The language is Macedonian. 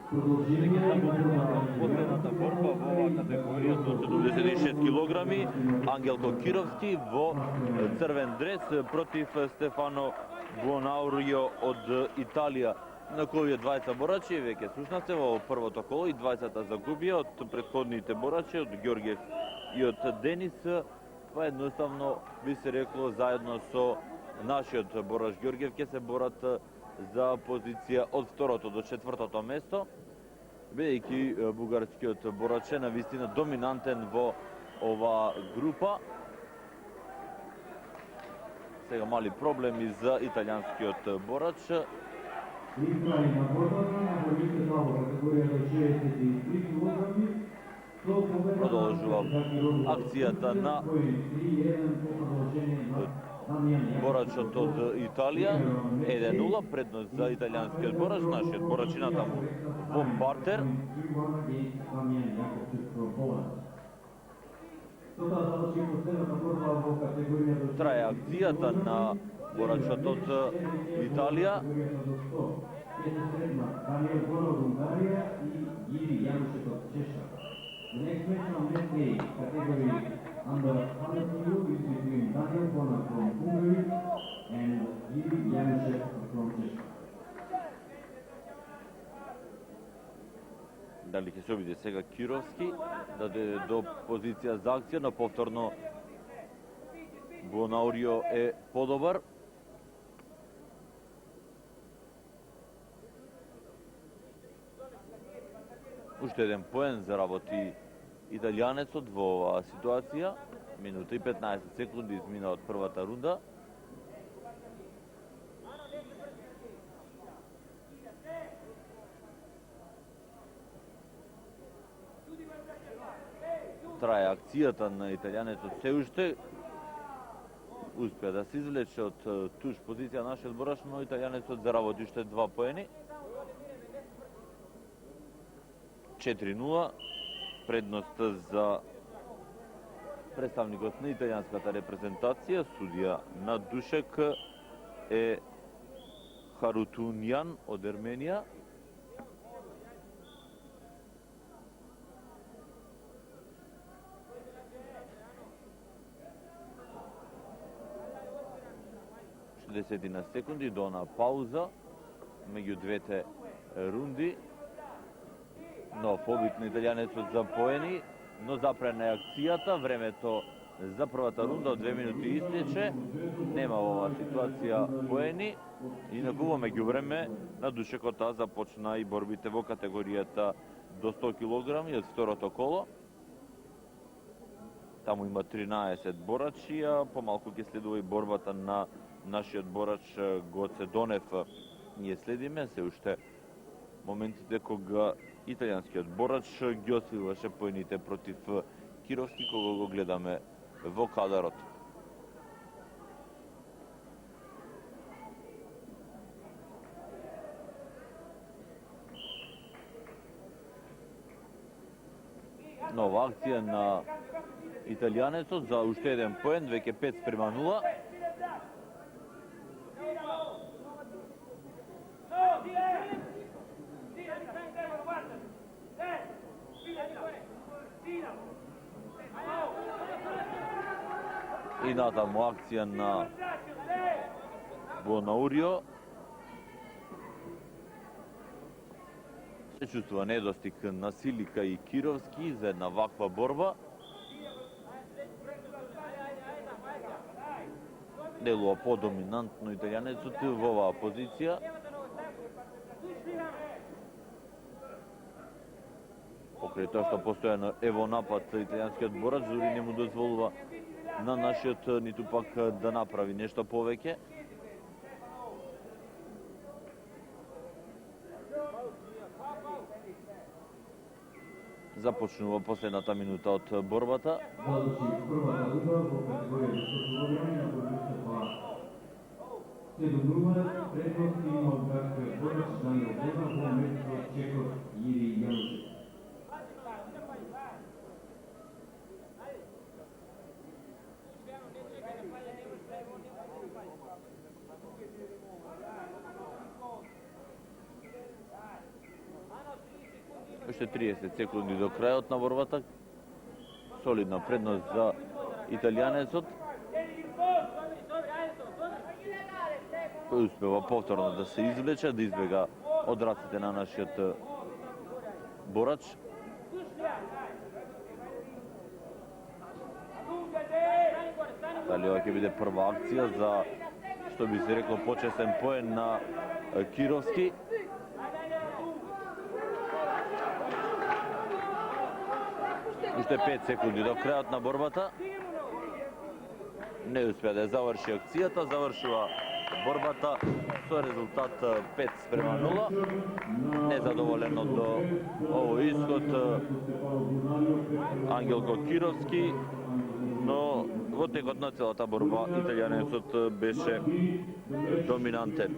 Последната борба во оваа категорија до 76 килограми, Ангелко Кировски во црвен дрес против Стефано Буонаурио од Италија. На кои двајца борачи веќе слушнавте во првото коло и двајцата загубија од претходните борачи, од Ѓорѓев и од Денис, па едноставно би се рекло заедно со нашиот борач Ѓорѓев ќе се борат за позиција од второто до четвртото место, бидејќи бугарскиот борач е навистина доминантен во оваа група. Сега мали проблеми за италијанскиот борач. Продолжува акцијата на борачот од Италија. 1-0 предност за италијанскиот борач, нашиот борач натаму во партер. Трае акцијата на борачот од Италија. The next match on this day, category under 100 kg, is between Daniel Bonner from Hungary and Yuri Yanushek from Czechia. Дали ќе се обиде сега Кировски да дојде до позиција за акција, но повторно Буонаурио е подобар. Уште еден поен заработи италијанецот во оваа ситуација. Минута и 15 секунди измина од првата рунда. Трае акцијата на италијанецот се уште. Успеа да се извлече од туш позиција нашиот борач, но италијанецот заработи уште 2 поени. 4-0, предност за представникот на италијанската репрезентација. Судија на Душек е Харутунјан од Ерменија. Десетина секунди до на пауза меѓу двете рунди. Но побит на италијанецот за поени, но запрена е акцијата. Времето за првата рунда од 2 минути истече. Нема во оваа ситуација поени. Инаку во меѓувреме на Душекот започна и борбите во категоријата до 100 кг од второто коло. Таму има 13 борачи, а помалку ќе следува и борбата на нашиот борач Гоце Донев. Ние следиме се уште моментите кога италијанскиот борач ги освојуваше поените против Кировски, кога го гледаме во кадарот. Нова акција на италијанецот за уште еден поен, веќе 5-0. И натаму акција на Буонаурио. Се чувствува недостиг на Силика и Кировски за една ваква борба. Делува подоминантно италијанецот во оваа позиција. Покрај тоа што постојано е во напад италијанскиот борач, дури не му дозволува на нашиот ниту пак да направи нешто повеќе. Започнува последната минута од борбата. Уште 30 секунди до крајот на борбата. Солидна предност за италијанецот, кој успева повторно да се извлече, да избега од раците на нашиот борач. Дали ова ќе биде прва акција за, што би се рекло, почесен поен на Кировски. Уште 5 секунди до крајот на борбата. Не успеа да заврши акцијата, завршува борбата со резултат 5:0. Незадоволен од овој исход Ангелко Кировски, но во текот на целата борба италијанецот беше доминантен.